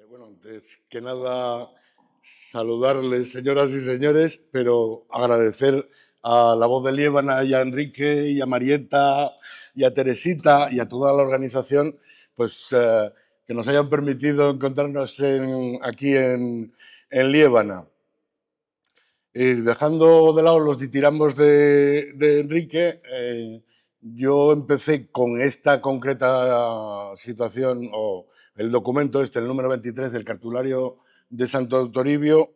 Bueno, antes que nada, saludarles, señoras y señores, pero agradecer a La Voz de Liébana y a Enrique y a Marieta y a Teresita y a toda la organización, pues que nos hayan permitido encontrarnos aquí en Liébana. Dejando de lado los ditirambos de Enrique, yo empecé con esta concreta situación, o el documento este, el número 23 del cartulario de Santo Toribio,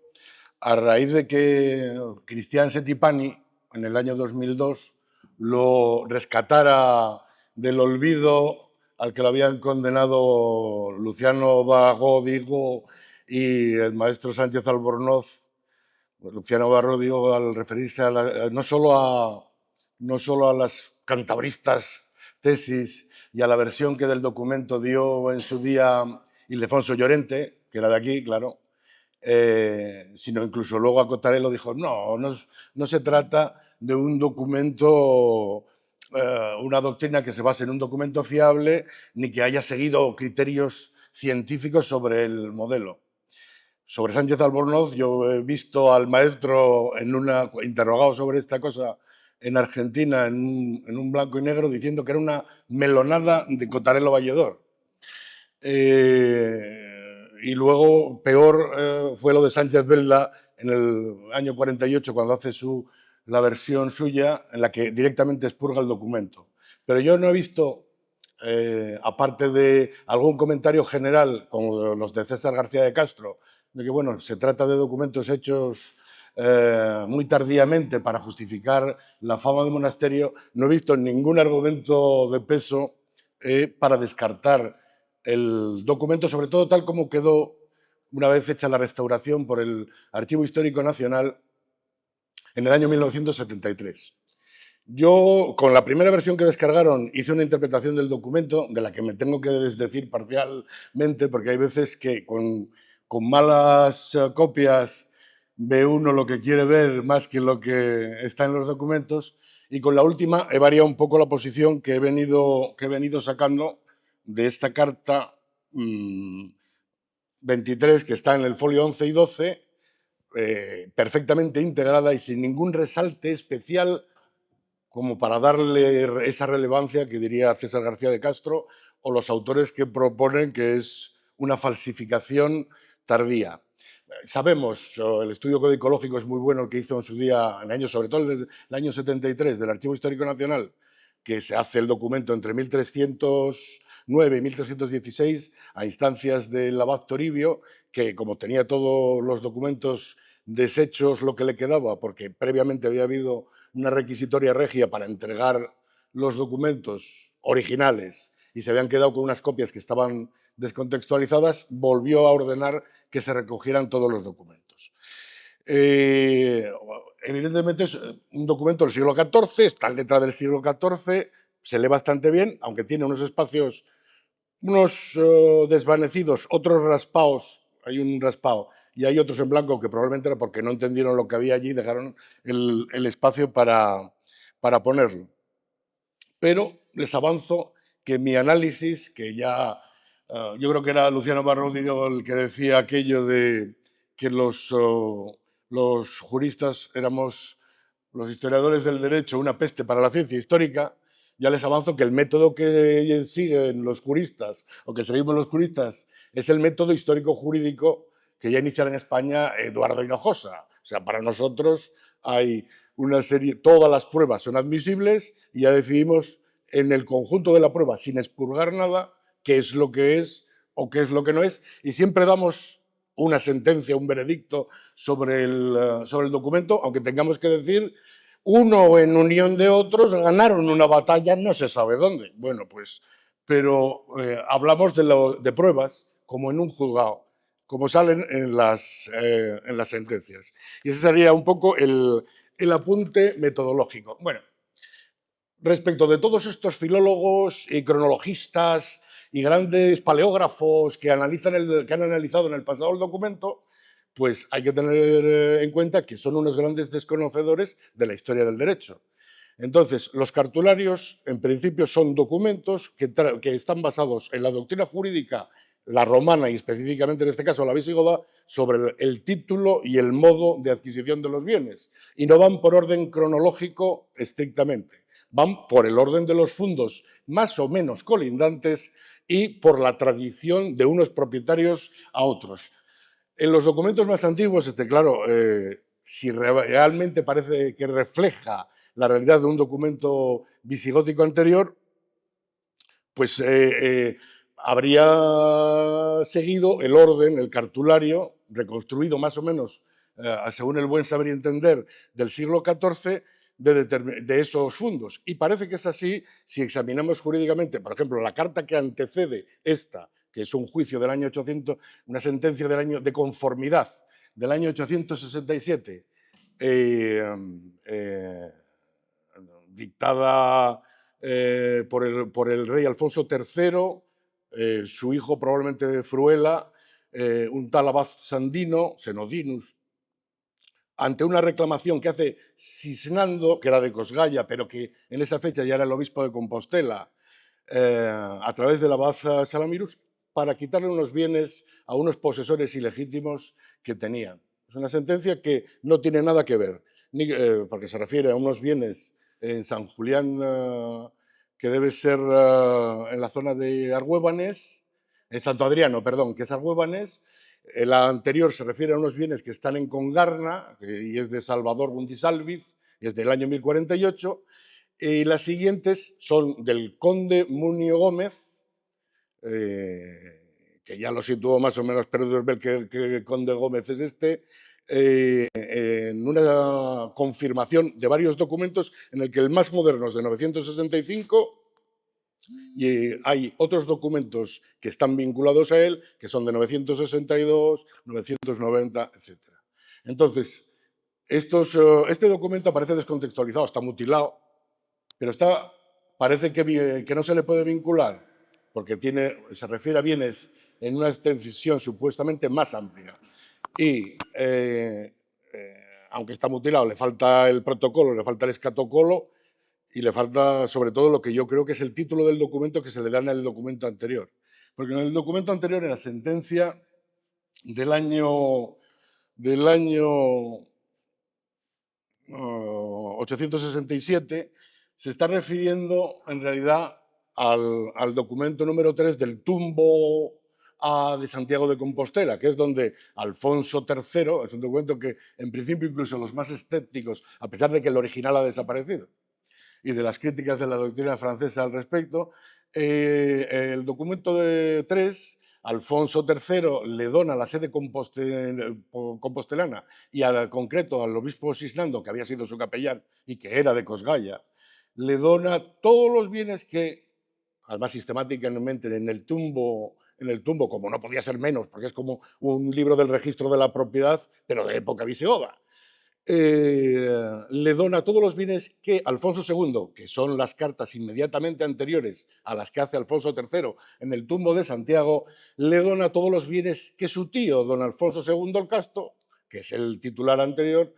a raíz de que Cristian Settipani, en el año 2002, lo rescatara del olvido al que lo habían condenado Luciano Bagó, digo, y el maestro Sánchez Albornoz. Luciano Barro, digo, al referirse no solo a las cantabristas tesis y a la versión que del documento dio en su día Ildefonso Llorente, que era de aquí, claro, sino incluso luego a Cotarelo dijo, no se trata de un documento, una doctrina que se base en un documento fiable, ni que haya seguido criterios científicos sobre el modelo. Sobre Sánchez Albornoz, yo he visto al maestro interrogado sobre esta cosa en Argentina, en un blanco y negro, diciendo que era una melonada de Cotarelo Valledor. Y luego, peor, fue lo de Sánchez Belda en el año 48, cuando hace la versión suya, en la que directamente expurga el documento. Pero yo no he visto, aparte de algún comentario general, como los de César García de Castro, de que bueno, se trata de documentos hechos muy tardíamente para justificar la fama del monasterio, no he visto ningún argumento de peso para descartar el documento, sobre todo tal como quedó una vez hecha la restauración por el Archivo Histórico Nacional en el año 1973. Yo, con la primera versión que descargaron, hice una interpretación del documento, de la que me tengo que desdecir parcialmente, porque hay veces que con malas copias ve uno lo que quiere ver más que lo que está en los documentos, y con la última he variado un poco la posición que he venido sacando de esta carta 23, que está en el folio 11 y 12, perfectamente integrada y sin ningún resalte especial como para darle esa relevancia que diría César García de Castro o los autores que proponen que es una falsificación tardía. Sabemos, el estudio codicológico es muy bueno el que hizo en su día, sobre todo desde el año 73, del Archivo Histórico Nacional, que se hace el documento entre 1309 y 1316 a instancias del abad Toribio, que como tenía todos los documentos deshechos lo que le quedaba, porque previamente había habido una requisitoria regia para entregar los documentos originales y se habían quedado con unas copias que estaban descontextualizadas, volvió a ordenar que se recogieran todos los documentos. Evidentemente es un documento del siglo XIV, está en letra del siglo XIV, se lee bastante bien, aunque tiene unos espacios, unos desvanecidos, otros raspados, hay un raspado, y hay otros en blanco que probablemente era porque no entendieron lo que había allí y dejaron el espacio para ponerlo. Pero les avanzo que mi análisis, que ya yo creo que era Luciano Barrodio el que decía aquello de que los juristas éramos, los historiadores del derecho, una peste para la ciencia histórica, ya les avanzo que el método que siguen los juristas, o que seguimos los juristas, es el método histórico-jurídico que ya iniciaron en España Eduardo Hinojosa. O sea, para nosotros hay una serie, todas las pruebas son admisibles y ya decidimos en el conjunto de la prueba, sin expurgar nada, qué es lo que es o qué es lo que no es, y siempre damos una sentencia, un veredicto sobre el documento, aunque tengamos que decir, uno en unión de otros ganaron una batalla, no se sabe dónde. Bueno, pues, pero hablamos de pruebas, como en un juzgado, como salen en las sentencias. Y ese sería un poco el apunte metodológico. Bueno, respecto de todos estos filólogos y cronologistas y grandes paleógrafos que han analizado en el pasado el documento, pues hay que tener en cuenta que son unos grandes desconocedores de la historia del derecho. Entonces, los cartularios, en principio, son documentos que están basados en la doctrina jurídica la romana y específicamente en este caso la visigoda, sobre el título y el modo de adquisición de los bienes. Y no van por orden cronológico estrictamente, van por el orden de los fundos más o menos colindantes y por la tradición de unos propietarios a otros. En los documentos más antiguos, claro, si realmente parece que refleja la realidad de un documento visigótico anterior, pues habría seguido el orden, el cartulario, reconstruido más o menos, según el buen saber y entender, del siglo XIV, de esos fundos. Y parece que es así si examinamos jurídicamente, por ejemplo, la carta que antecede esta, que es un juicio del año 800, una sentencia del año de conformidad del año 867, dictada por el rey Alfonso III, su hijo probablemente Fruela, un tal abad Sandino, Senodinus, ante una reclamación que hace Sisnando, que era de Cosgaya, pero que en esa fecha ya era el obispo de Compostela, a través del abad Salamirus, para quitarle unos bienes a unos posesores ilegítimos que tenían. Es una sentencia que no tiene nada que ver, porque se refiere a unos bienes en San Julián, que debe ser en la zona de Argüébanes, en Santo Adriano, perdón, que es Argüébanes. La anterior se refiere a unos bienes que están en Congarna, y es de Salvador Bundisalviz, y es del año 1048, y las siguientes son del conde Munio Gómez, que ya lo situó más o menos perdido ver que el conde Gómez es este, en una confirmación de varios documentos en el que el más moderno es de 965 y hay otros documentos que están vinculados a él, que son de 962, 990, etc. Entonces, este documento aparece descontextualizado, está mutilado, pero parece que no se le puede vincular, porque se refiere a bienes en una extensión supuestamente más amplia. Y, aunque está mutilado, le falta el protocolo, le falta el escatocolo, y le falta sobre todo lo que yo creo que es el título del documento que se le da en el documento anterior. Porque en el documento anterior, en la sentencia del año 867, se está refiriendo en realidad al documento número 3 del tumbo de Santiago de Compostela, que es donde Alfonso III, es un documento que en principio incluso los más escépticos, a pesar de que el original ha desaparecido, y de las críticas de la doctrina francesa al respecto, el documento de 3, Alfonso III le dona la sede compostelana y al concreto al obispo Sisnando, que había sido su capellán y que era de Cosgaya, le dona todos los bienes que, además sistemáticamente en el tumbo, como no podía ser menos, porque es como un libro del registro de la propiedad, pero de época visigoda. Le dona todos los bienes que Alfonso II, que son las cartas inmediatamente anteriores a las que hace Alfonso III en el tumbo de Santiago, le dona todos los bienes que su tío, don Alfonso II el Casto, que es el titular anterior,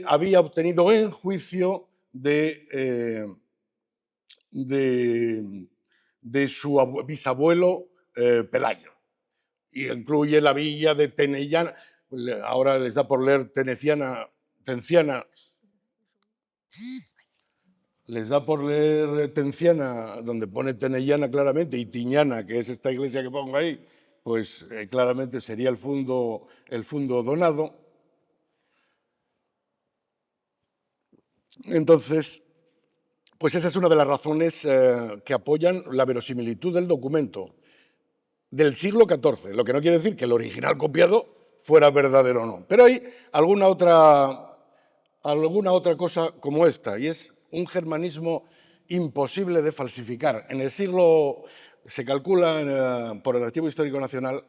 había obtenido en juicio de su bisabuelo Pelayo. Y incluye la villa de Tenellana. Ahora les da por leer Tenciana, les da por leer Tenciana, donde pone Tenellana claramente, y Tiñana, que es esta iglesia que pongo ahí, pues claramente sería el fundo donado. Entonces, pues esa es una de las razones que apoyan la verosimilitud del documento del siglo XIV, lo que no quiere decir que el original copiado fuera verdadero o no. Pero hay alguna otra cosa como esta, y es un germanismo imposible de falsificar. En el siglo, se calcula por el Archivo Histórico Nacional,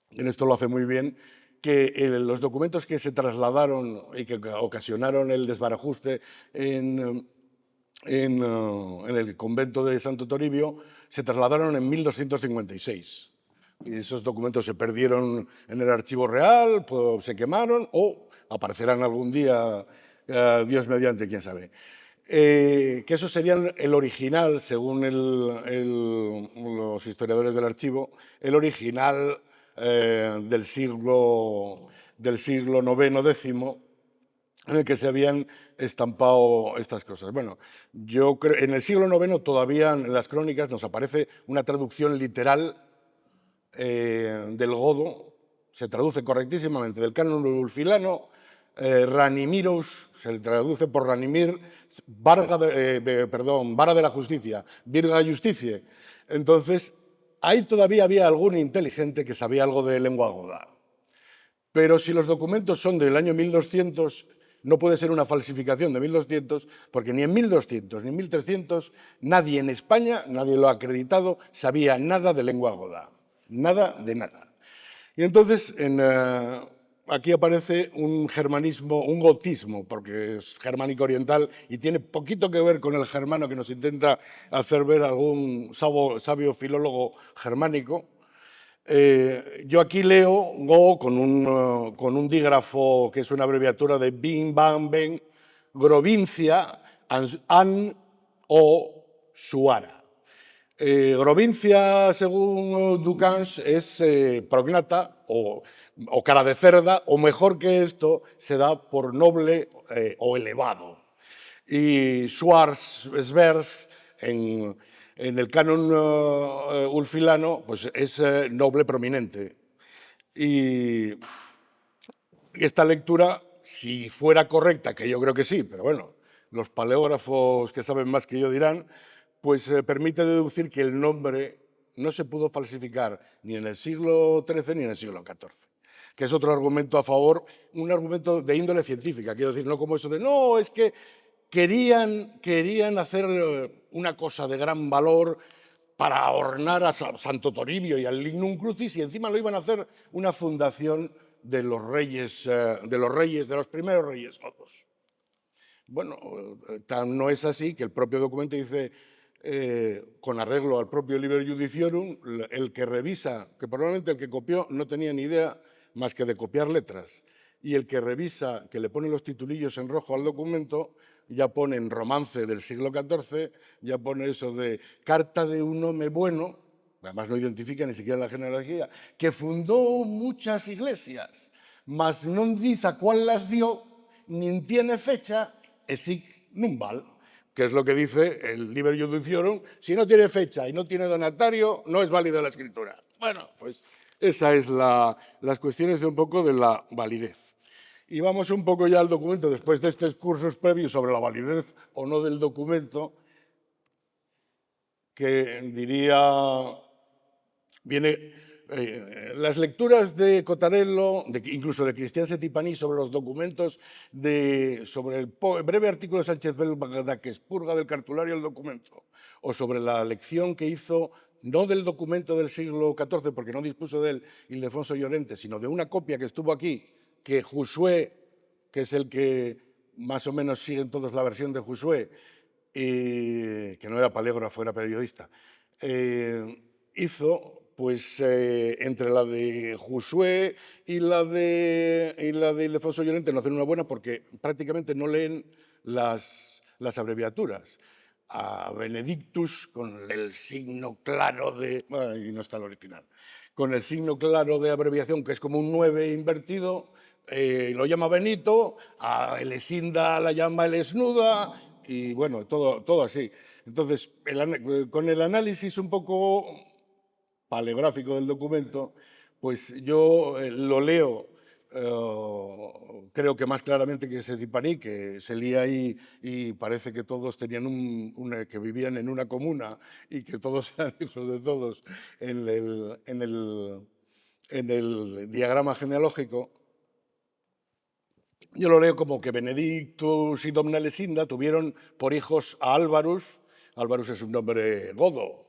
en esto lo hace muy bien, que los documentos que se trasladaron y que ocasionaron el desbarajuste en el convento de Santo Toribio se trasladaron en 1256. Y esos documentos se perdieron en el archivo real, pues se quemaron o aparecerán algún día, Dios mediante, quién sabe. que eso sería el original, según los historiadores del archivo, el original del siglo IX, X, en el que se habían estampado estas cosas. Bueno, yo creo, en el siglo IX todavía en las crónicas nos aparece una traducción literal del godo, se traduce correctísimamente, del canon ulfilano, Ranimiros, se le traduce por Ranimir, vara de la justicia, Virga Justicie. Entonces, ahí todavía había algún inteligente que sabía algo de lengua goda. Pero si los documentos son del año 1200, no puede ser una falsificación de 1200, porque ni en 1200 ni en 1300 nadie en España, nadie lo ha acreditado, sabía nada de lengua goda. Nada de nada. Y entonces aquí aparece un germanismo, un gotismo, porque es germánico oriental y tiene poquito que ver con el germano que nos intenta hacer ver algún sabio filólogo germánico. Yo aquí leo Go con un dígrafo que es una abreviatura de Bing, Bang, Ben, Grovincia, An o Suara. Grovincia, según Ducans, es prognata o cara de cerda, o mejor que esto, se da por noble o elevado. Y Schwarzvers, en el canon ulfilano, pues es noble prominente. Y esta lectura, si fuera correcta, que yo creo que sí, pero bueno, los paleógrafos que saben más que yo dirán, pues permite deducir que el nombre no se pudo falsificar ni en el siglo XIII ni en el siglo XIV, que es otro argumento a favor, un argumento de índole científica, quiero decir, no como eso de, no, es que querían hacer una cosa de gran valor para ornar a Santo Toribio y al Lignum Crucis y encima lo iban a hacer una fundación de los reyes, de los primeros reyes godos. Bueno, no es así que el propio documento dice, con arreglo al propio Liber Judiciorum, el que revisa, que probablemente el que copió no tenía ni idea más que de copiar letras, y el que revisa, que le pone los titulillos en rojo al documento, ya pone en romance del siglo XIV, ya pone eso de carta de un hombre bueno, además no identifica ni siquiera la genealogía, que fundó muchas iglesias, mas no dice a cuál las dio, ni tiene fecha, esic numbal, que es lo que dice el Liber Judiciorum, si no tiene fecha y no tiene donatario, no es válida la escritura. Bueno, pues esa es las cuestiones de un poco de la validez. Y vamos un poco ya al documento, después de estos cursos previos sobre la validez o no del documento, que diría, las lecturas de Cotarello, incluso de Cristian Setipani, sobre los documentos, sobre el breve artículo de Sánchez Belda que expurga del cartulario el documento, o sobre la lección que hizo, no del documento del siglo XIV, porque no dispuso de él Ildefonso Llorente, sino de una copia que estuvo aquí, que Josué, que es el que más o menos siguen todos la versión de Josué, que no era paleógrafo, era periodista, hizo, pues entre la de Josué y la de Ildefonso Llorente no hacen una buena porque prácticamente no leen las abreviaturas. A Benedictus con el signo claro de... Bueno, y no está el original. Con el signo claro de abreviación, que es como un 9 invertido, lo llama Benito, a Elesinda la llama Elesnuda, y bueno, todo así. Entonces, con el análisis un poco paleográfico del documento, pues yo lo leo, creo que más claramente que Setipani, que se lía ahí y parece que todos tenían que vivían en una comuna y que todos eran hijos de todos en el diagrama genealógico. Yo lo leo como que Benedictus y Domna Elesinda tuvieron por hijos a Álvarus. Álvarus es un nombre godo,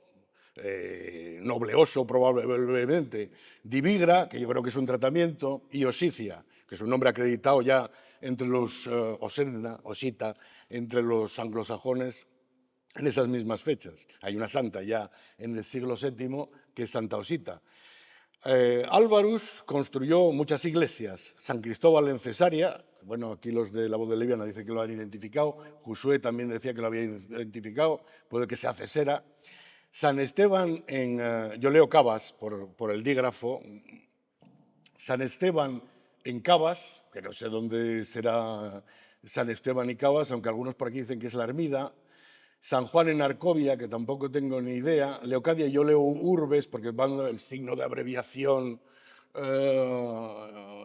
nobleoso probablemente, Divigra, que yo creo que es un tratamiento, y Osicia, que es un nombre acreditado ya entre los Osita, entre los anglosajones en esas mismas fechas. Hay una santa ya en el siglo VII que es Santa Osita. Álvarus construyó muchas iglesias, San Cristóbal en Cesarea, Bueno, aquí los de La Voz de Liviana dicen que lo han identificado. Josué también decía que lo había identificado. Puede que sea Cesera. San Esteban, yo leo Cavas por el dígrafo. San Esteban en Cavas, que no sé dónde será San Esteban y Cavas, aunque algunos por aquí dicen que es la Ermida. San Juan en Arcovia, que tampoco tengo ni idea. Leocadia, yo leo Urbes, porque van el signo de abreviación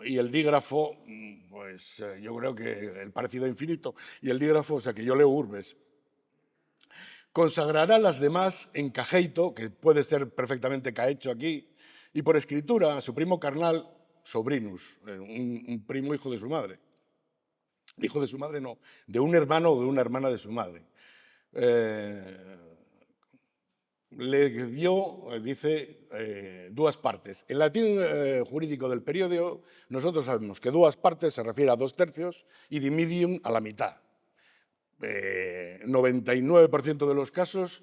y el dígrafo, pues yo creo que el parecido infinito y el dígrafo, o sea que yo leo Urbes. Consagrará las demás en cajeito, que puede ser perfectamente cahecho aquí, y por escritura a su primo carnal, sobrinus, un primo hijo de su madre. Hijo de su madre no, de un hermano o de una hermana de su madre. Le dio, dice, dúas partes. En latín jurídico del periodo, nosotros sabemos que dúas partes se refiere a 2/3 y dimidium a la mitad. 99% de los casos,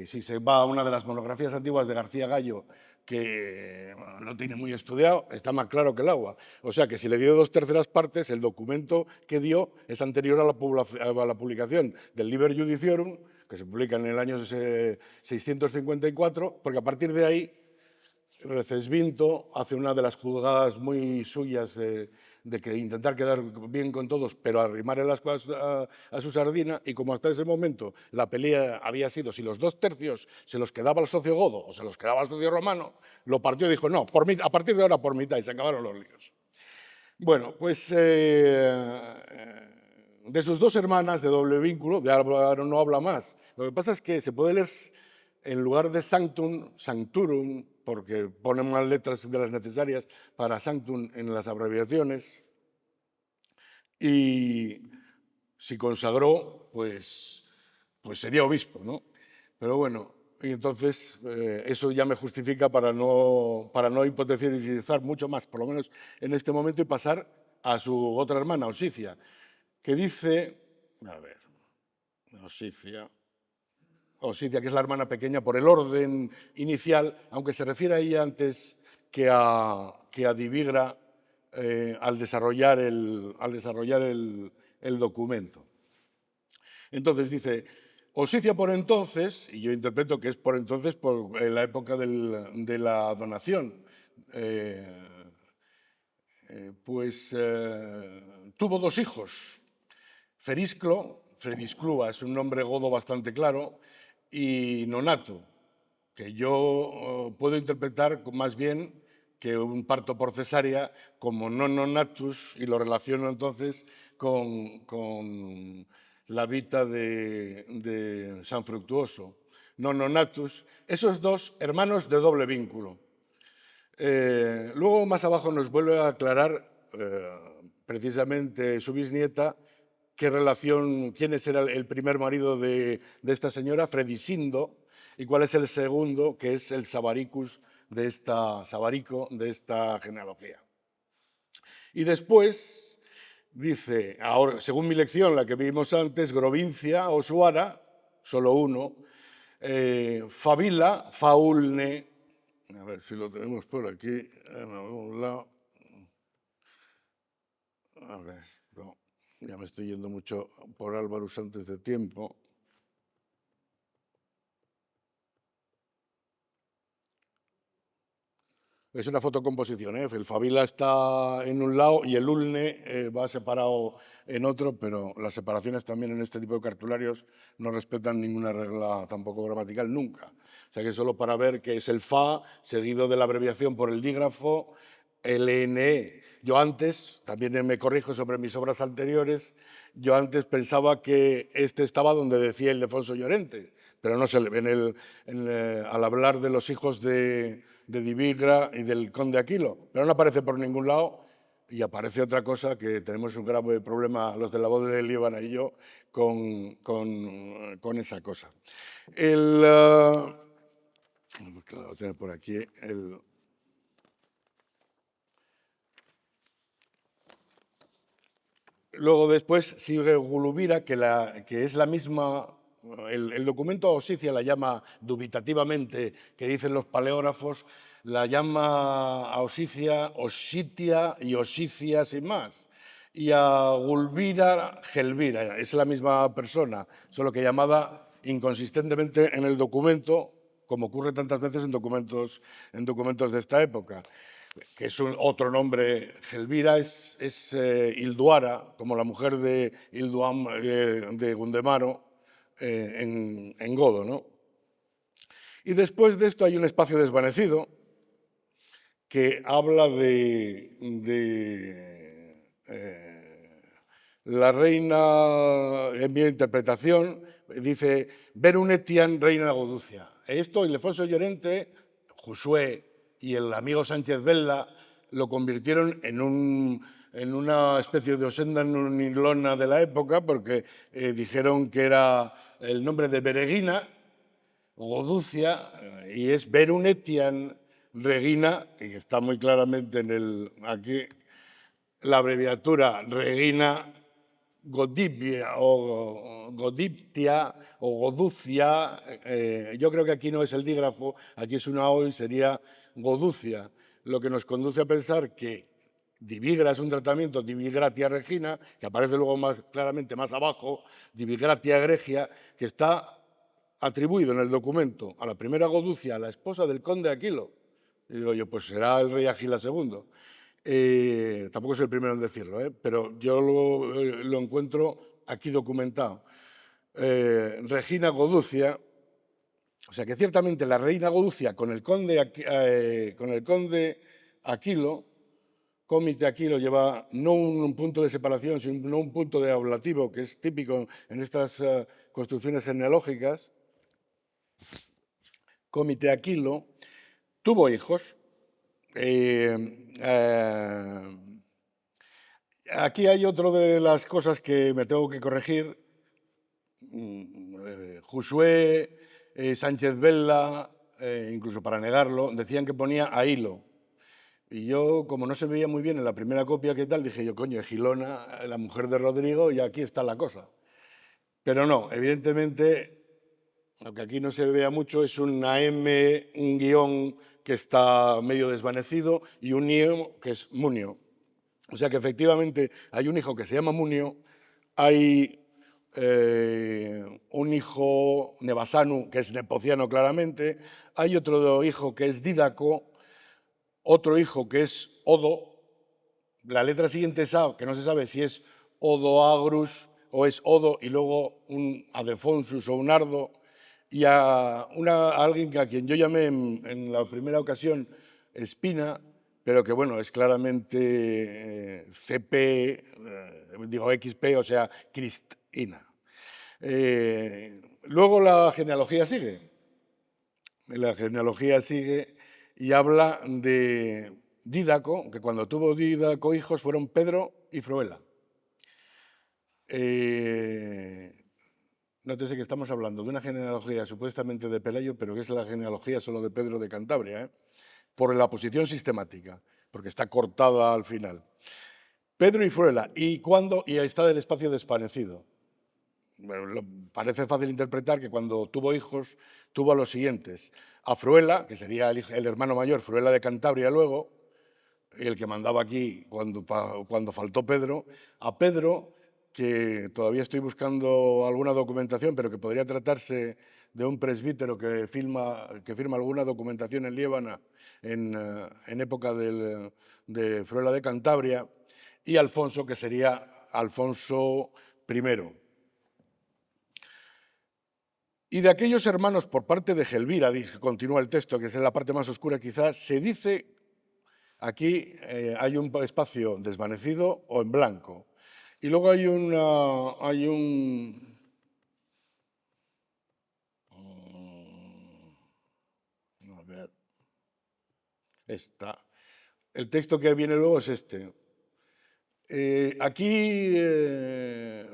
si se va a una de las monografías antiguas de García Gallo, que lo tiene muy estudiado, está más claro que el agua. O sea que si le dio 2/3 partes, el documento que dio es anterior a la publicación del Liber Judiciorum, que se publica en el año 654, porque a partir de ahí Recesvinto hace una de las juzgadas muy suyas de que intentar quedar bien con todos, pero arrimar las cosas a su sardina, y como hasta ese momento la pelea había sido si los 2/3 se los quedaba el socio godo o se los quedaba el socio romano, lo partió y dijo, no, a partir de ahora por mitad, y se acabaron los líos. Bueno, pues de sus dos hermanas de doble vínculo, de Álvaro no habla más. Lo que pasa es que se puede leer en lugar de sanctum, sancturum, porque ponen más letras de las necesarias para sanctum en las abreviaciones. Y si consagró, pues sería obispo, ¿no? Pero bueno, y entonces eso ya me justifica para no hipotetizar mucho más, por lo menos en este momento, y pasar a su otra hermana, Osicia, que dice, a ver, Osicia, que es la hermana pequeña por el orden inicial, aunque se refiere a ella antes que a Divigra al desarrollar el documento. Entonces dice, Osicia por entonces, y yo interpreto que es por entonces por la época de la donación, tuvo 2 hijos, Fredisclua es un nombre godo bastante claro, y Nonato, que yo puedo interpretar más bien que un parto por cesárea como nonatus, y lo relaciono entonces con la vita de San Fructuoso. Nonatus, esos 2 hermanos de doble vínculo. Luego más abajo nos vuelve a aclarar precisamente su bisnieta quién es el primer marido de esta señora, Fredisindo, y cuál es el segundo, que es el Sabaricus Sabarico de esta genealogía. Y después dice, ahora, según mi lección, la que vimos antes, Grovincia o Suara, solo uno, Fabila, Faulne, a ver si lo tenemos por aquí, en algún lado. A ver, esto, ya me estoy yendo mucho por Álvarez antes de tiempo. Es una fotocomposición, ¿eh? El Fabila está en un lado y el Ulne va separado en otro, pero las separaciones también en este tipo de cartularios no respetan ninguna regla tampoco gramatical nunca. O sea que solo para ver que es el Fa seguido de la abreviación por el dígrafo, LNE. Yo antes, también me corrijo sobre mis obras anteriores, yo antes pensaba que este estaba donde decía Ildefonso Llorente, pero no se le ve al hablar de los hijos de Divigra y del conde Aquilo, pero no aparece por ningún lado, y aparece otra cosa que tenemos un grave problema los de La Voz de Líbana y yo con esa cosa. Lo voy a tener por aquí. Luego después sigue Gulubira, que es la misma. El documento Osicia la llama dubitativamente, que dicen los paleógrafos, la llama a Osicia Ositia y Osicia sin más. y a Gulvira Gelvira. Es la misma persona, solo que llamada inconsistentemente en el documento, como ocurre tantas veces en documentos de esta época, que es otro nombre. Gelvira es Ilduara, como la mujer de Ilduam de Gundemaro en Godo, ¿no? Y después de esto hay un espacio desvanecido que habla de la reina, en mi interpretación, dice Berunetian, reina Goducia. Esto, Ildefonso Llorente, Josué y el amigo Sánchez Velda lo convirtieron en una especie de osenda nilona de la época, porque dijeron que era el nombre de Bereguina, Goducia, y es Berunetian Regina, y está muy claramente aquí la abreviatura Regina Godiptia o Goducia. Yo creo que aquí no es el dígrafo, aquí es una O y sería Goducia, lo que nos conduce a pensar que Divigra es un tratamiento, Divigratia regina, que aparece luego más claramente más abajo, Divigratia egregia, que está atribuido en el documento a la primera Goducia, la esposa del conde Aquilo. Y digo yo, pues será el rey Agila II. Tampoco soy el primero en decirlo, pero yo lo encuentro aquí documentado. Regina Goducia, o sea que ciertamente la reina Goducia con el conde Aquilo, Cómite Aquilo, lleva no un punto de separación, sino un punto de ablativo, que es típico en estas construcciones genealógicas. Cómite Aquilo tuvo hijos. Aquí hay otra de las cosas que me tengo que corregir. Josué, Sánchez Velda, incluso para negarlo, decían que ponía a hilo. Y yo, como no se veía muy bien en la primera copia, ¿qué tal? Dije yo, coño, Gilona, la mujer de Rodrigo, y aquí está la cosa. Pero no, evidentemente, aunque aquí no se vea mucho, es una M, un guión que está medio desvanecido y un nio que es Munio. O sea que efectivamente hay un hijo que se llama Munio, hay un hijo Nebasanu, que es nepociano claramente, hay otro hijo que es Dídaco, otro hijo que es Odo, la letra siguiente es A, que no se sabe si es Odoagrus o es Odo y luego un Adefonsus o un Ardo, y a alguien a quien yo llamé en la primera ocasión Espina, pero que bueno, es claramente CP, digo XP, o sea, Cristina. Luego la genealogía sigue. La genealogía sigue y habla de Dídaco, que cuando tuvo Dídaco hijos fueron Pedro y Fruela. Nótese que estamos hablando de una genealogía supuestamente de Pelayo, pero que es la genealogía solo de Pedro de Cantabria, por la posición sistemática, porque está cortada al final. Pedro y Fruela, ¿y cuándo? Y ahí está el espacio desvanecido. Parece fácil interpretar que cuando tuvo hijos, tuvo a los siguientes. A Fruela, que sería el hermano mayor, Fruela de Cantabria luego, el que mandaba aquí cuando faltó Pedro. A Pedro, que todavía estoy buscando alguna documentación, pero que podría tratarse de un presbítero que firma alguna documentación en Liébana en época de Fruela de Cantabria. Y Alfonso, que sería Alfonso I. Y de aquellos hermanos por parte de Gelvira, continúa el texto, que es la parte más oscura quizás, se dice, aquí hay un espacio desvanecido o en blanco. Y luego hay un... A ver. El texto que viene luego es este. Aquí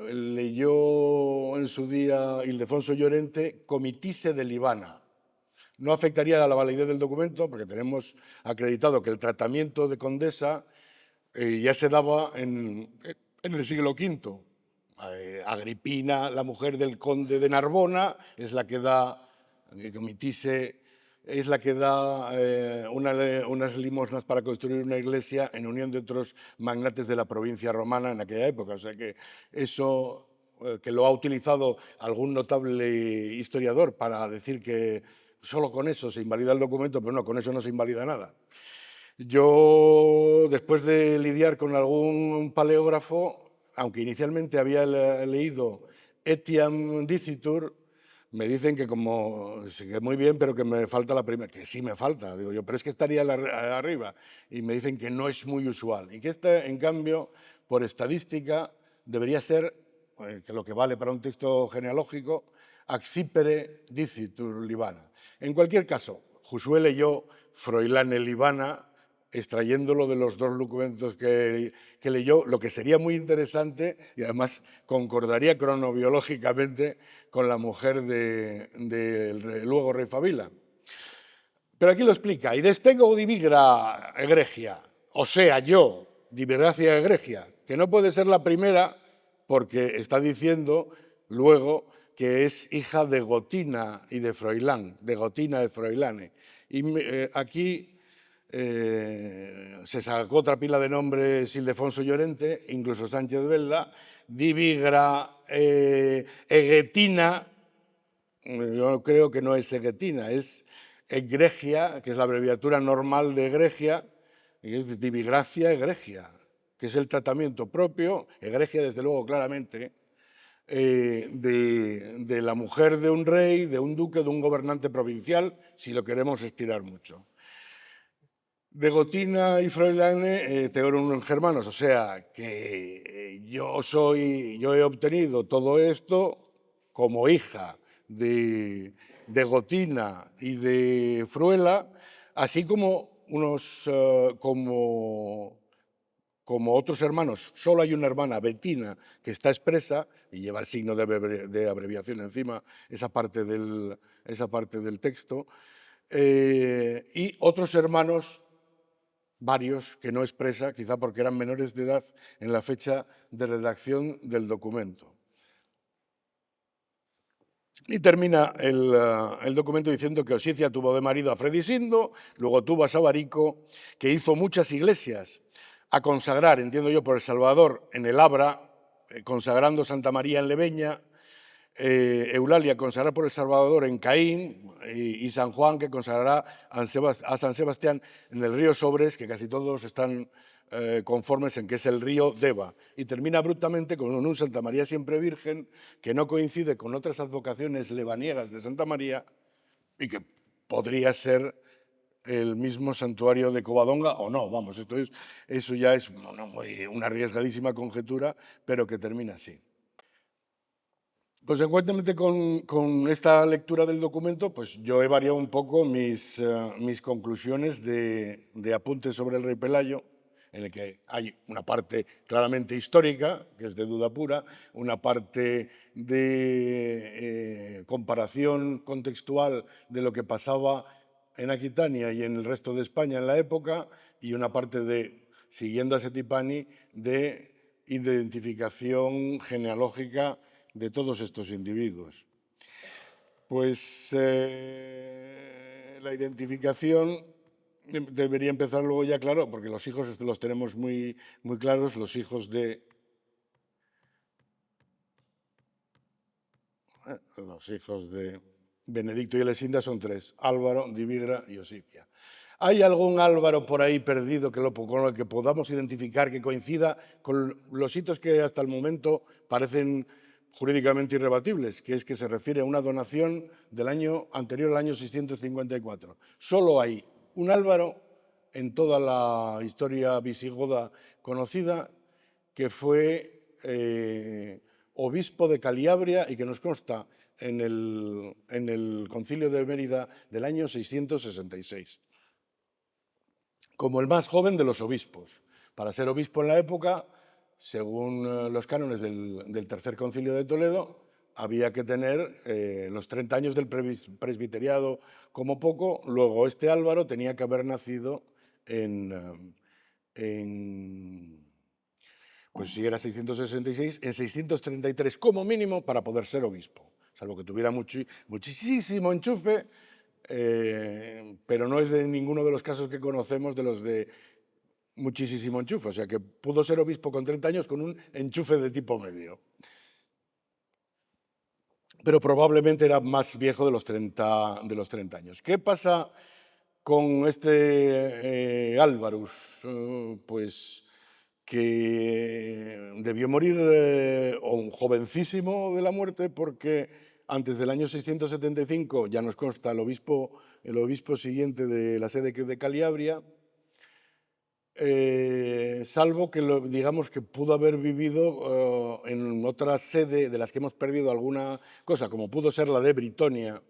leyó en su día Ildefonso Llorente Comitise de Libana. No afectaría a la validez del documento porque tenemos acreditado que el tratamiento de Condesa ya se daba en el siglo V. Agripina, la mujer del conde de Narbona, es la que da Comitise es la que da unas limosnas para construir una iglesia en unión de otros magnates de la provincia romana en aquella época. O sea que eso, que lo ha utilizado algún notable historiador para decir que solo con eso se invalida el documento, pero no, con eso no se invalida nada. Yo, después de lidiar con algún paleógrafo, aunque inicialmente había leído Etiam Dicitur, me dicen que como, sí, que muy bien, pero que me falta la primera, que sí me falta, digo yo, pero es que estaría arriba. Y me dicen que no es muy usual y que este, en cambio, por estadística, debería ser, que lo que vale para un texto genealógico, Accipere Dicitur Libana. En cualquier caso, Josué leyó Froilane Libana, extrayéndolo de los dos documentos que leyó, lo que sería muy interesante y además concordaría cronobiológicamente con la mujer del luego rey Fabila. Pero aquí lo explica, y destego divigra egregia, o sea, yo, divigracia egregia, que no puede ser la primera porque está diciendo luego que es hija de Gotina y de Froilán, de Gotina de Froilane. Y aquí se sacó otra pila de nombres Ildefonso Llorente, incluso Sánchez Velda, Divigra, Egetina, yo creo que no es Egetina, es egregia, que es la abreviatura normal de egregia, y es divigracia egregia, que es el tratamiento propio, egregia desde luego claramente, de la mujer de un rey, de un duque, de un gobernante provincial, si lo queremos estirar mucho. De Gotina y Froilane teorum germanos, o sea que yo he obtenido todo esto como hija de Gotina y de Fruela, así como como otros hermanos. Solo hay una hermana, Betina, que está expresa y lleva el signo de abreviación encima, esa parte del texto, y otros hermanos, varios, que no expresa, quizá porque eran menores de edad en la fecha de redacción del documento. Y termina el documento diciendo que Osicia tuvo de marido a Fredisindo, luego tuvo a Sabarico, que hizo muchas iglesias a consagrar, entiendo yo, por El Salvador en el Abra, consagrando Santa María en Leveña, Eulalia consagrar por El Salvador en Caín y San Juan que consagrará a San Sebastián en el río Sobres, que casi todos están conformes en que es el río Deva. Y termina abruptamente con un Santa María siempre virgen que no coincide con otras advocaciones levaniegas de Santa María y que podría ser el mismo santuario de Covadonga o no. Vamos, eso ya es una arriesgadísima conjetura, pero que termina así. Consecuentemente, con esta lectura del documento, pues yo he variado un poco mis conclusiones de apuntes sobre el rey Pelayo, en el que hay una parte claramente histórica, que es de duda pura, una parte de comparación contextual de lo que pasaba en Aquitania y en el resto de España en la época, y una parte de, siguiendo a Setipani, de identificación genealógica de todos estos individuos. Pues la identificación debería empezar luego ya, claro, porque los hijos los tenemos muy, muy claros, los hijos de Benedicto y Elesinda son tres: Álvaro, Divigra y Osicia. ¿Hay algún Álvaro por ahí perdido con el que podamos identificar que coincida con los hitos que hasta el momento parecen jurídicamente irrebatibles, que es que se refiere a una donación del año anterior al año 654? Solo hay un Álvaro en toda la historia visigoda conocida que fue obispo de Caliabria y que nos consta en el Concilio de Mérida del año 666, como el más joven de los obispos. Para ser obispo en la época, según los cánones del Tercer Concilio de Toledo, había que tener los 30 años del presbiteriado como poco. Luego este Álvaro tenía que haber nacido pues si era 666, en 633 como mínimo para poder ser obispo, salvo que tuviera muchísimo enchufe, pero no es de ninguno de los casos que conocemos de los de muchísimo enchufe, o sea que pudo ser obispo con 30 años con un enchufe de tipo medio. Pero probablemente era más viejo de los 30 años. ¿Qué pasa con este Álvarus? Pues que debió morir jovencísimo de la muerte porque antes del año 675 ya nos consta el obispo siguiente de la sede de Caliabria, salvo que digamos que pudo haber vivido en otra sede de las que hemos perdido alguna cosa, como pudo ser la de Britonia,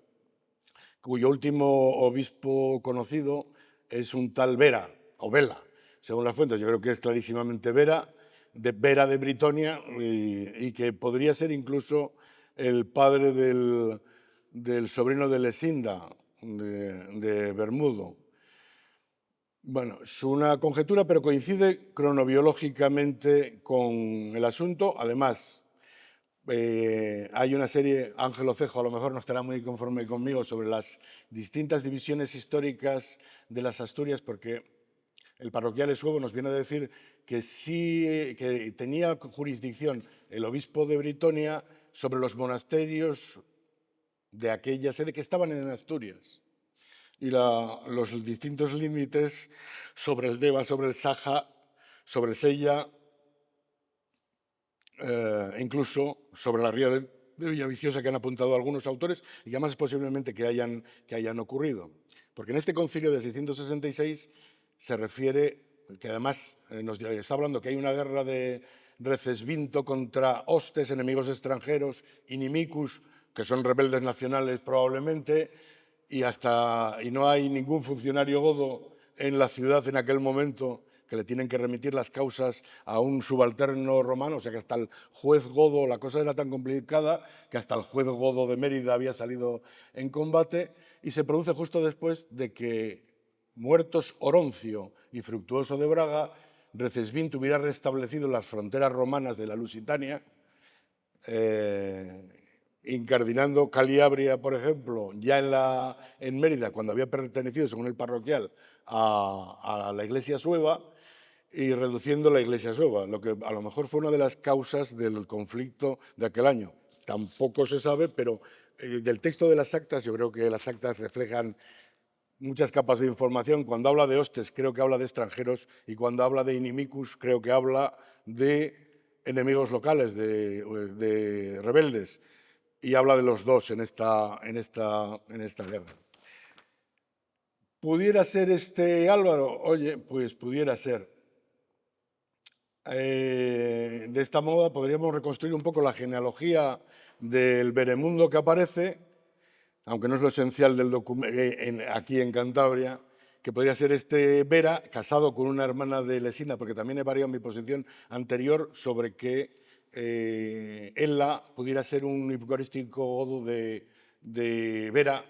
cuyo último obispo conocido es un tal Vera, o Vela, según las fuentes. Yo creo que es clarísimamente Vera de Britonia, y que podría ser incluso el padre del sobrino de Lesinda, de Bermudo. Bueno, es una conjetura, pero coincide cronobiológicamente con el asunto. Además, hay una serie, Ángel Ocejo a lo mejor no estará muy conforme conmigo, sobre las distintas divisiones históricas de las Asturias, porque el parroquial Esuego nos viene a decir que sí, que tenía jurisdicción el obispo de Britonia sobre los monasterios de aquella sede que estaban en Asturias, y los distintos límites sobre el Deva, sobre el Saja, sobre el Sella, incluso sobre la ría de Villaviciosa, que han apuntado algunos autores y que además es posiblemente que hayan ocurrido. Porque en este concilio de 666 se refiere, que además nos está hablando que hay una guerra de Recesvinto contra hostes, enemigos extranjeros, inimicus, que son rebeldes nacionales probablemente, y no hay ningún funcionario godo en la ciudad en aquel momento, que le tienen que remitir las causas a un subalterno romano, o sea que hasta el juez godo, la cosa era tan complicada que hasta el juez godo de Mérida había salido en combate, y se produce justo después de que, muertos Oroncio y Fructuoso de Braga, Recesvinto hubiera restablecido las fronteras romanas de la Lusitania, incardinando Caliabria, por ejemplo, ya en Mérida, cuando había pertenecido, según el parroquial, a la iglesia sueva, y reduciendo la iglesia sueva, lo que a lo mejor fue una de las causas del conflicto de aquel año. Tampoco se sabe, pero del texto de las actas, yo creo que las actas reflejan muchas capas de información. Cuando habla de hostes, creo que habla de extranjeros, y cuando habla de inimicus, creo que habla de enemigos locales, de rebeldes, y habla de los dos en esta guerra. ¿Pudiera ser este Álvaro? Oye, pues pudiera ser. De esta moda podríamos reconstruir un poco la genealogía del Beremundo que aparece, aunque no es lo esencial del documento aquí en Cantabria, que podría ser este Vera, casado con una hermana de Lesina, porque también he variado mi posición anterior sobre que Ella pudiera ser un eucarístico godo de Vera.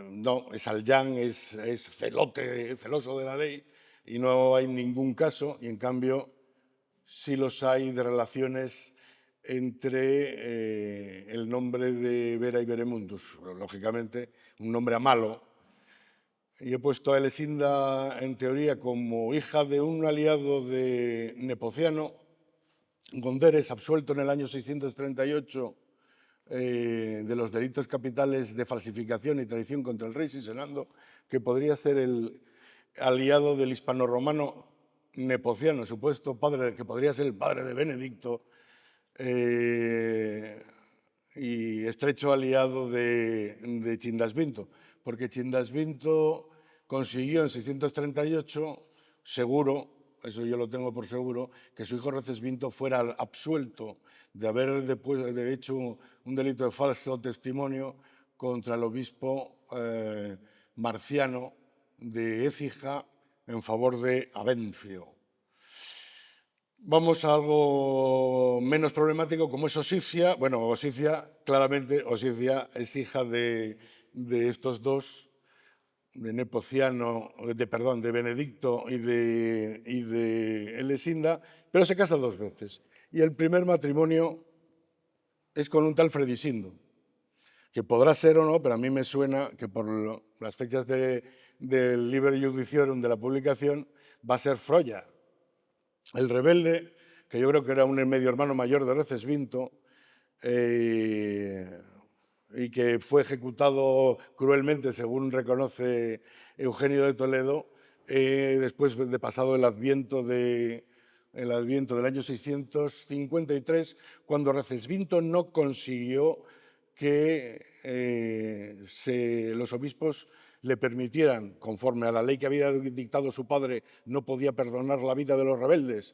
No, es Alllán, es celoso de la ley, y no hay ningún caso, y en cambio sí los hay de relaciones entre el nombre de Vera y Veremundus, lógicamente un nombre a malo. Y he puesto a Elesinda en teoría como hija de un aliado de Nepociano, Gonderes, absuelto en el año 638 de los delitos capitales de falsificación y traición contra el rey Sisenando, que podría ser el aliado del hispano-romano Nepociano, supuesto padre, que podría ser el padre de Benedicto, y estrecho aliado de Chindasvinto, porque Chindasvinto consiguió en 638, seguro, eso yo lo tengo por seguro, que su hijo Recesvinto fuera absuelto de haber hecho un delito de falso testimonio contra el obispo Marciano de Écija en favor de Avencio. Vamos a algo menos problemático, como es Osicia. Bueno, Osicia, claramente, Osicia es hija de estos dos, de Nepociano, de Benedicto y de Elesinda, pero se casa dos veces. Y el primer matrimonio es con un tal Fredisindo. que podrá ser o no, pero a mí me suena que por las fechas del Liber Judiciorum de la publicación va a ser Froya, el rebelde, que yo creo que era un medio hermano mayor de Recesvinto, y que fue ejecutado cruelmente, según reconoce Eugenio de Toledo, después de pasado el Adviento del año 653, cuando Recesvinto no consiguió que los obispos le permitieran, conforme a la ley que había dictado su padre, no podía perdonar la vida de los rebeldes,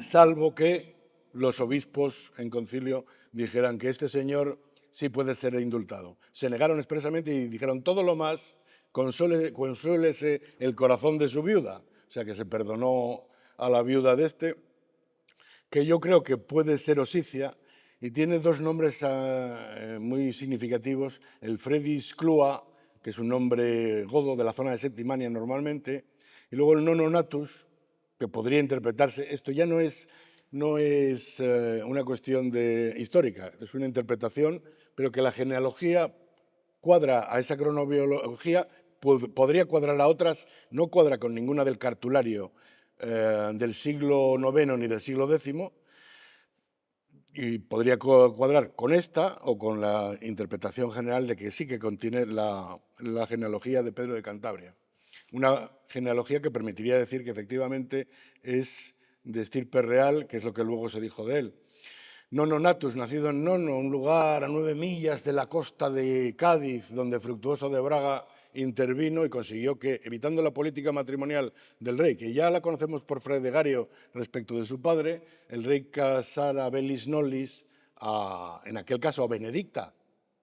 salvo que los obispos en concilio dijeran que este señor sí puede ser indultado. Se negaron expresamente y dijeron todo lo más, consuélese el corazón de su viuda. O sea que se perdonó a la viuda de este, que yo creo que puede ser Osicia, y tiene dos nombres muy significativos, el Fredis Clua, que es un nombre godo de la zona de Septimania normalmente, y luego el Nononatus, que podría interpretarse, esto ya no es una cuestión histórica, es una interpretación, pero que la genealogía cuadra a esa cronobiología, podría cuadrar a otras, no cuadra con ninguna del cartulario del siglo IX ni del siglo X, y podría cuadrar con esta o con la interpretación general de que sí que contiene la genealogía de Pedro de Cantabria. Una genealogía que permitiría decir que efectivamente es de estirpe real, que es lo que luego se dijo de él. Nononatus, nacido en Nono, un lugar a 9 millas de la costa de Cádiz, donde Fructuoso de Braga intervino y consiguió que, evitando la política matrimonial del rey, que ya la conocemos por Fredegario respecto de su padre, el rey casara a Belis Nollis, en aquel caso a Benedicta,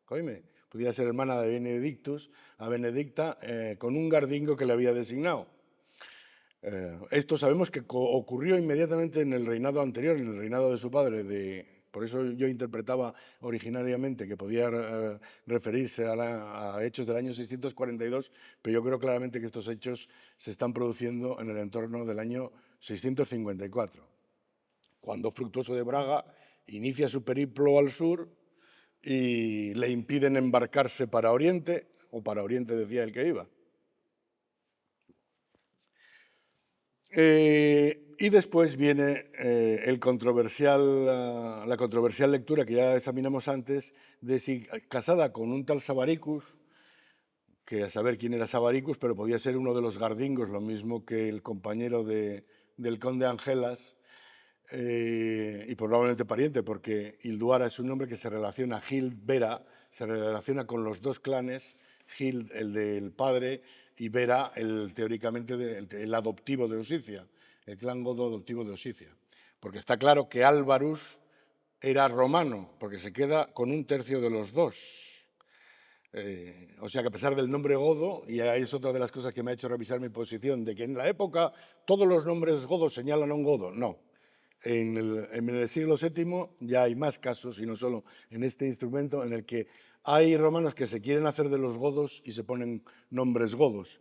podía ser hermana de Benedictus, a Benedicta, con un gardingo que le había designado. Esto sabemos que ocurrió inmediatamente en el reinado anterior, en el reinado de su padre. Por eso yo interpretaba originariamente que podía referirse a hechos del año 642, pero yo creo claramente que estos hechos se están produciendo en el entorno del año 654, cuando Fructuoso de Braga inicia su periplo al sur y le impiden embarcarse para Oriente, o para Oriente decía el que iba. Y después viene la controversial lectura que ya examinamos antes, de si casada con un tal Sabaricus, que a saber quién era Sabaricus, pero podía ser uno de los gardingos, lo mismo que el compañero del conde Angelas, y probablemente pariente, porque Hilduara es un nombre que se relaciona, Hild Vera, se relaciona con los dos clanes, Hild, el del padre, y Vera, teóricamente el adoptivo de Osicia, el clan godo adoptivo de Osicia. Porque está claro que Álvarus era romano, porque se queda con un tercio de los dos. O sea que a pesar del nombre godo, y ahí es otra de las cosas que me ha hecho revisar mi posición, de que en la época todos los nombres godos señalan a un godo, no. En el siglo VII ya hay más casos, y no solo en este instrumento, en el que hay romanos que se quieren hacer de los godos y se ponen nombres godos.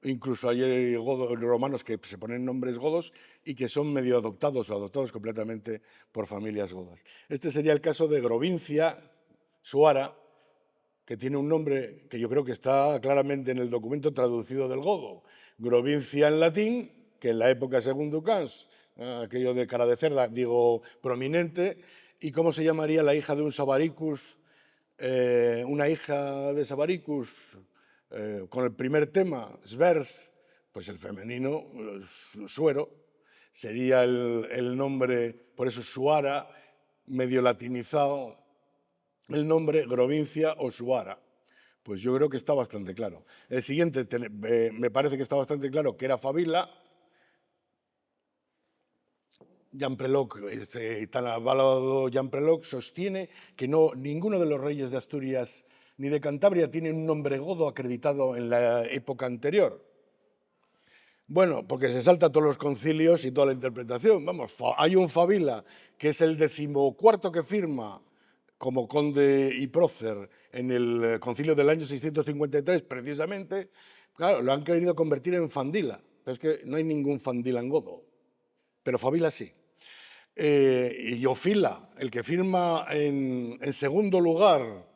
Incluso hay romanos que se ponen nombres godos y que son medio adoptados o adoptados completamente por familias godas. Este sería el caso de Grovincia Suara, que tiene un nombre que yo creo que está claramente en el documento traducido del godo. Grovincia en latín, que en la época según Ducans, aquello de cara de cerda, digo, prominente. ¿Y cómo se llamaría la hija de un Sabaricus? Una hija de Sabaricus con el primer tema, Svers, pues el femenino, Suero, sería el nombre, por eso Suara, medio latinizado, el nombre Grovincia o Suara. Pues yo creo que está bastante claro. El siguiente me parece que está bastante claro que era Fabila. Jean Preloc, tan avalado Jean Preloc, sostiene que ninguno de los reyes de Asturias ni de Cantabria tiene un nombre godo acreditado en la época anterior. Bueno, porque se salta todos los concilios y toda la interpretación. Vamos, hay un Fabila, que es el 14º que firma como conde y prócer en el concilio del año 653, precisamente. Claro, lo han querido convertir en Fandila, pero es que no hay ningún Fandila en godo, pero Fabila sí. Y Ofila, el que firma en segundo lugar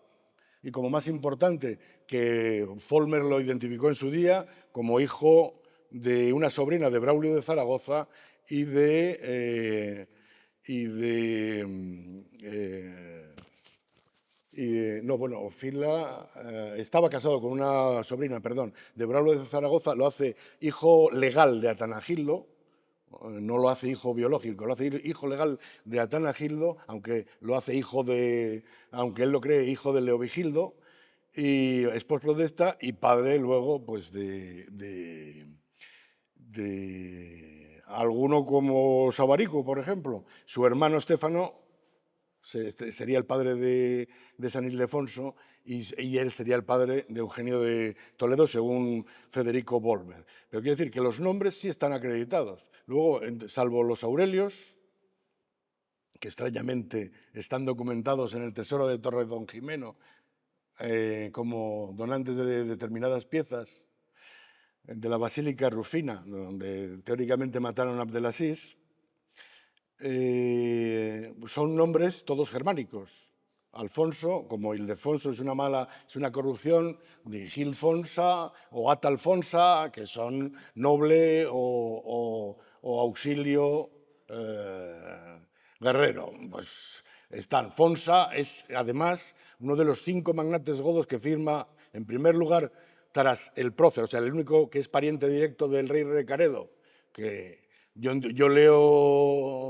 y como más importante, que Follmer lo identificó en su día como hijo de una sobrina de Braulio de Zaragoza y de no, bueno, Ofila estaba casado con una sobrina, perdón, de Braulio de Zaragoza, lo hace hijo legal de Atanagildo, no lo hace hijo biológico, lo hace hijo legal de Atanagildo, aunque lo hace hijo de, aunque él lo cree hijo de Leovigildo, y esposo de esta, y padre luego pues de alguno como Sabarico, por ejemplo. Su hermano Estéfano sería el padre de San Ildefonso y él sería el padre de Eugenio de Toledo, según Federico Volmer. Pero quiero decir que los nombres sí están acreditados. Luego, salvo los Aurelios, que extrañamente están documentados en el Tesoro de Torre Don Jimeno como donantes de determinadas piezas de la Basílica Rufina, donde teóricamente mataron a Abdelaziz, son nombres todos germánicos. Alfonso, como Ildefonso es una corrupción, de Gilfonsa o Atalfonsa, que son noble o auxilio guerrero. Pues Fonsa es además uno de los 5 magnates godos que firma, en primer lugar, tras el prócer, o sea, el único que es pariente directo del rey Recaredo, que yo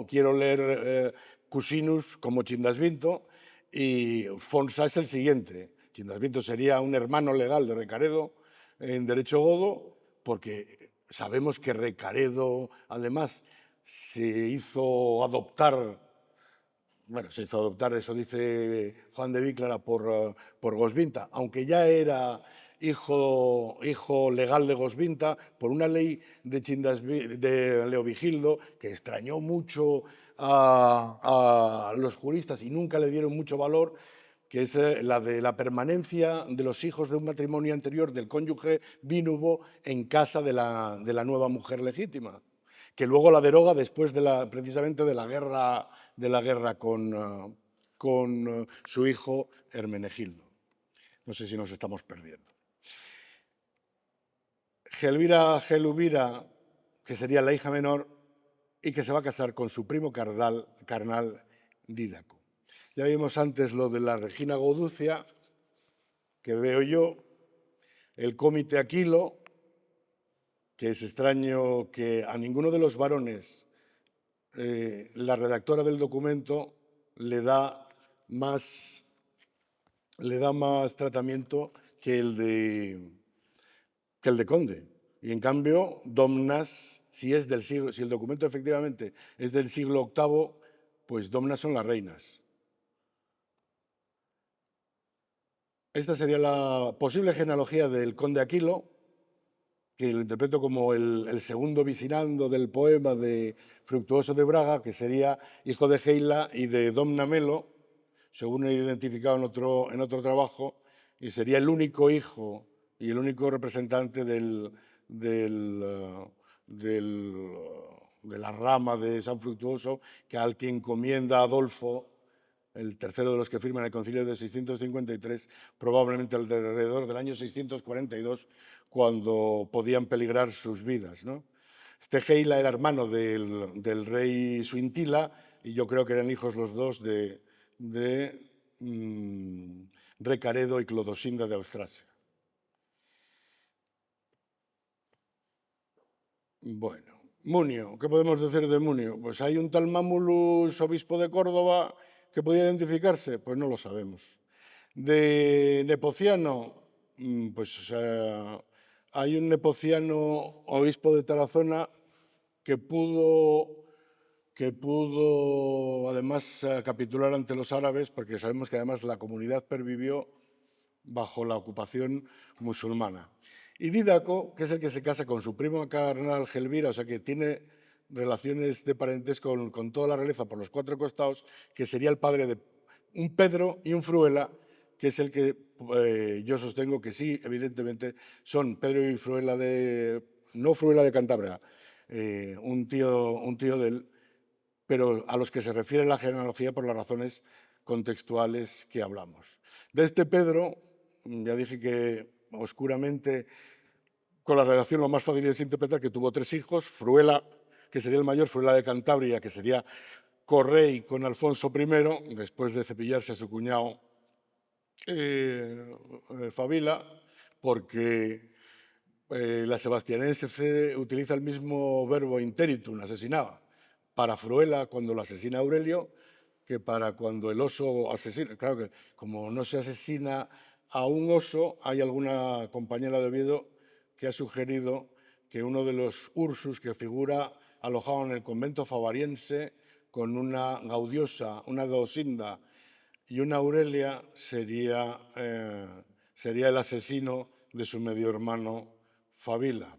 quiero leer Cusinus como Chindasvinto, y Fonsa es el siguiente. Chindasvinto sería un hermano legal de Recaredo en derecho godo, porque sabemos que Recaredo, además, se hizo adoptar, eso dice Juan de Víclara, por Goswinta, aunque ya era hijo legal de Goswinta, por una ley de Leovigildo que extrañó mucho a los juristas y nunca le dieron mucho valor, que es la de la permanencia de los hijos de un matrimonio anterior del cónyuge vínubo en casa de la nueva mujer legítima, que luego la deroga después precisamente de la guerra con su hijo Hermenegildo. No sé si nos estamos perdiendo. Gelubira, que sería la hija menor y que se va a casar con su primo carnal Dídaco. Ya vimos antes lo de la Regina Goducia, que veo yo, el cómite Aquilo, que es extraño que a ninguno de los varones la redactora del documento le da más tratamiento que el de Conde. Y en cambio, Domnas, si el documento efectivamente es del siglo VIII, pues Domnas son las reinas. Esta sería la posible genealogía del conde Aquilo, que lo interpreto como el segundo visinando del poema de Fructuoso de Braga, que sería hijo de Geila y de Domna Melo, según he identificado en otro trabajo, y sería el único hijo y el único representante de la rama de San Fructuoso, que al que encomienda Adolfo, el tercero de los que firman el concilio de 653, probablemente alrededor del año 642, cuando podían peligrar sus vidas, ¿no? Este Geila era hermano del rey Suintila, y yo creo que eran hijos los dos de Recaredo y Clodosinda de Austrasia. Bueno, Munio, ¿qué podemos decir de Munio? Pues hay un tal Mamulus, obispo de Córdoba, que podía identificarse, pues no lo sabemos. De Nepociano, pues hay un nepociano obispo de Tarazona que pudo además capitular ante los árabes, porque sabemos que además la comunidad pervivió bajo la ocupación musulmana. Y Dídaco, que es el que se casa con su primo carnal Gelvira, o sea que tiene relaciones de parentesco con toda la realeza por los 4 costados, que sería el padre de un Pedro y un Fruela, que es el que yo sostengo que sí, evidentemente, son Pedro y Fruela no Fruela de Cantabria, un tío de él, pero a los que se refiere la genealogía por las razones contextuales que hablamos. De este Pedro, ya dije que oscuramente, con la redacción lo más fácil es interpretar que tuvo 3 hijos, Fruela, que sería el mayor, Fruela de Cantabria, que sería correy con Alfonso I, después de cepillarse a su cuñado Fabila, porque la sebastianense utiliza el mismo verbo interitum, asesinaba, para Fruela cuando lo asesina Aurelio, que para cuando el oso asesina. Claro que como no se asesina a un oso, hay alguna compañera de Oviedo que ha sugerido que uno de los Ursus que figura alojado en el convento favariense con una Gaudiosa, una Dosinda y una Aurelia sería el asesino de su medio hermano Fabila.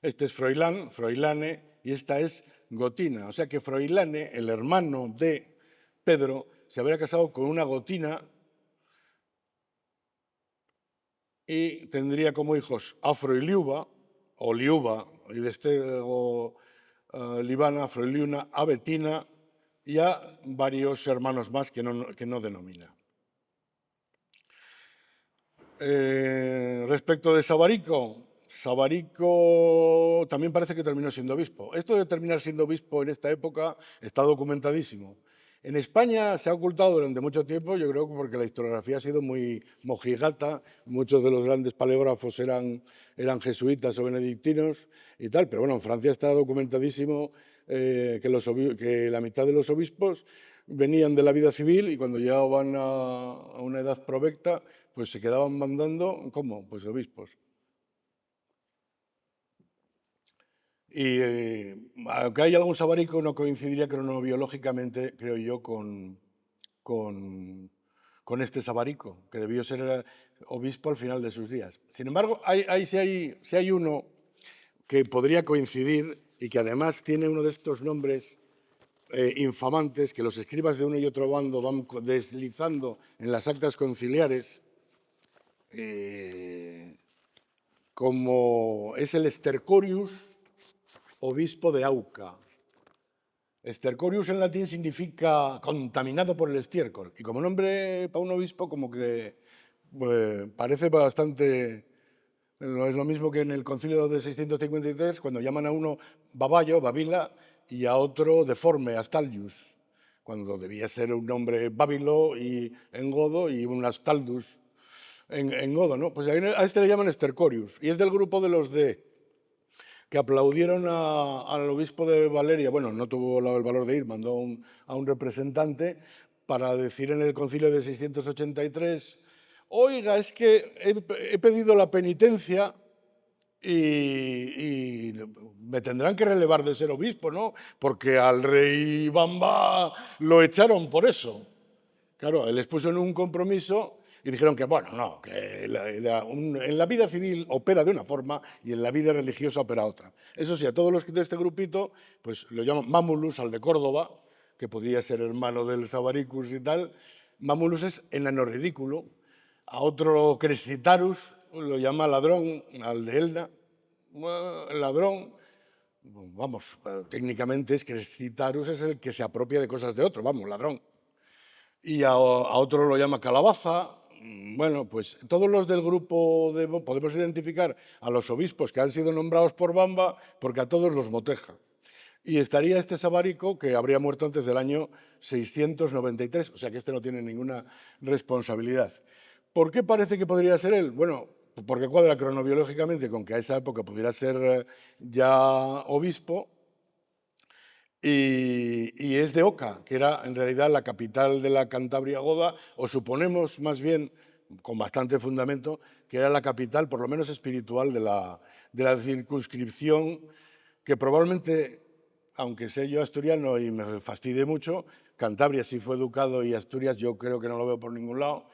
Este es Froilán, Froilane, y esta es Gotina. O sea que Froilane, el hermano de Pedro, se habría casado con una Gotina y tendría como hijos a Froiliuba, o Liuba, y de este Libana, Froiliuna, a Betina y a varios hermanos más que no denomina. Respecto de Sabarico, Sabarico también parece que terminó siendo obispo. Esto de terminar siendo obispo en esta época está documentadísimo. En España se ha ocultado durante mucho tiempo, yo creo que porque la historiografía ha sido muy mojigata, muchos de los grandes paleógrafos eran jesuitas o benedictinos y tal, pero bueno, en Francia está documentadísimo que la mitad de los obispos venían de la vida civil y cuando llegaban a una edad provecta, pues se quedaban mandando, ¿cómo? Pues obispos. Y aunque hay algún sabarico, no coincidiría cronobiológicamente, creo yo, con este sabarico, que debió ser obispo al final de sus días. Sin embargo, si hay uno que podría coincidir y que además tiene uno de estos nombres infamantes que los escribas de uno y otro bando van deslizando en las actas conciliares, como es el Stercorius, obispo de Auca. Stercorius en latín significa contaminado por el estiércol. Y como nombre para un obispo, como que parece bastante. No es lo mismo que en el concilio de 653, cuando llaman a uno Babayo, Babila, y a otro deforme, Astalius, cuando debía ser un nombre bábilo y en godo y un Astaldus en godo, ¿no? Pues a este le llaman Stercorius, y es del grupo de los que aplaudieron al obispo de Valeria. Bueno, no tuvo el valor de ir, mandó a un representante para decir en el concilio de 683, oiga, es que he pedido la penitencia y me tendrán que relevar de ser obispo, ¿no? Porque al rey Bamba lo echaron por eso. Claro, él les puso en un compromiso y dijeron que, bueno, no, que en la vida civil opera de una forma y en la vida religiosa opera otra. Eso sí, a todos los de este grupito, pues lo llaman Mamulus, al de Córdoba, que podía ser hermano del Sabaricus y tal. Mamulus es enano ridículo. A otro Crescitarus lo llama ladrón, al de Elda. Ladrón, vamos, técnicamente es Crescitarus es el que se apropia de cosas de otro, vamos, ladrón. Y a otro lo llama calabaza. Bueno, pues todos los del grupo podemos identificar a los obispos que han sido nombrados por Bamba porque a todos los moteja. Y estaría este Sabarico que habría muerto antes del año 693, o sea que este no tiene ninguna responsabilidad. ¿Por qué parece que podría ser él? Bueno, porque cuadra cronobiológicamente con que a esa época pudiera ser ya obispo, y es de Oca, que era en realidad la capital de la Cantabria goda, o suponemos más bien, con bastante fundamento, que era la capital, por lo menos espiritual, de la circunscripción, que probablemente, aunque sé yo asturiano y me fastidie mucho, Cantabria sí fue educado y Asturias yo creo que no lo veo por ningún lado,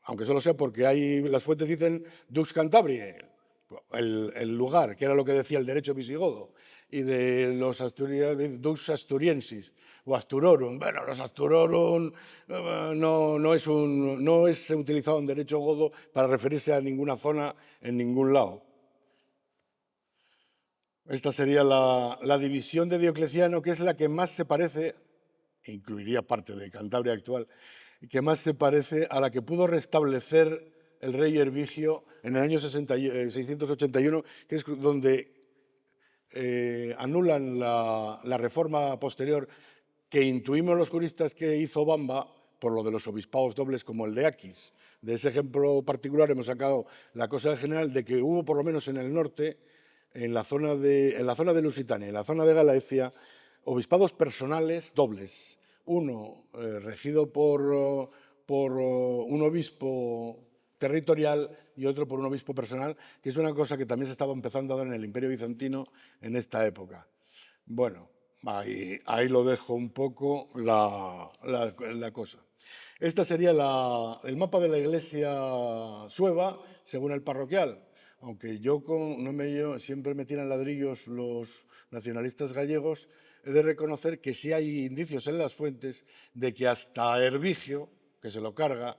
aunque solo sea porque las fuentes dicen Dux Cantabriae, el lugar, que era lo que decía el derecho visigodo, y de los Dux Asturiensis o Asturorum. Bueno, los Asturorum no es utilizado en derecho godo para referirse a ninguna zona en ningún lado. Esta sería la división de Diocleciano, que es la que más se parece, incluiría parte de Cantabria actual, que más se parece a la que pudo restablecer el rey Hervigio en el año 681, que es donde anulan la reforma posterior que intuimos los juristas que hizo Bamba por lo de los obispados dobles como el de Aquis. De ese ejemplo particular hemos sacado la cosa general de que hubo, por lo menos en el norte, en la zona de Lusitania, en la zona de Galaecia, obispados personales dobles. Uno regido por un obispo territorial y otro por un obispo personal, que es una cosa que también se estaba empezando a dar en el Imperio Bizantino en esta época. Bueno, ahí lo dejo un poco la cosa. Este sería el mapa de la iglesia sueva según el parroquial. Aunque siempre me tiran ladrillos los nacionalistas gallegos, he de reconocer que sí hay indicios en las fuentes de que hasta Hervigio, que se lo carga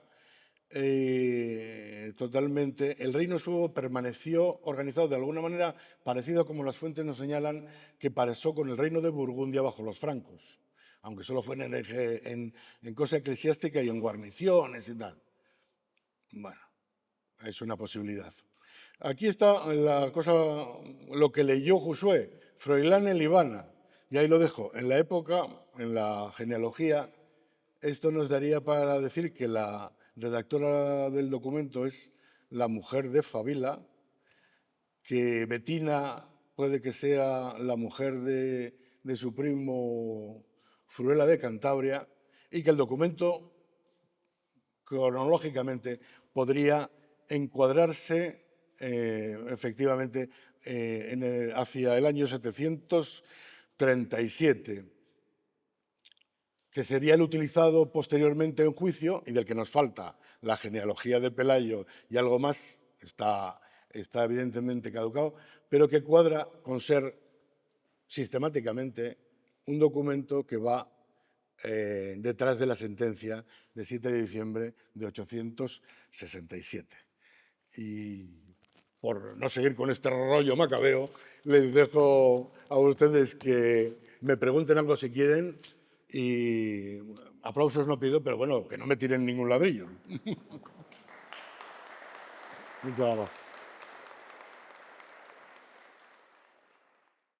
totalmente, el reino suevo permaneció organizado de alguna manera parecido como las fuentes nos señalan que pasó con el reino de Burgundia bajo los francos, aunque solo fue en cosa eclesiástica y en guarniciones y tal. Bueno, es una posibilidad. Aquí está lo que leyó Josué, Froilán en Libana, y ahí lo dejo. En la época, en la genealogía, esto nos daría para decir que la redactora del documento es la mujer de Fabila, que Betina puede que sea la mujer de su primo Fruela de Cantabria, y que el documento cronológicamente podría encuadrarse efectivamente hacia el año 737, que sería el utilizado posteriormente en juicio y del que nos falta la genealogía de Pelayo y algo más, está evidentemente caducado, pero que cuadra con ser sistemáticamente un documento que va detrás de la sentencia de 7 de diciembre de 867. Y por no seguir con este rollo macabeo, les dejo a ustedes que me pregunten algo si quieren y aplausos no pido, pero bueno, que no me tiren ningún ladrillo. Muchas gracias.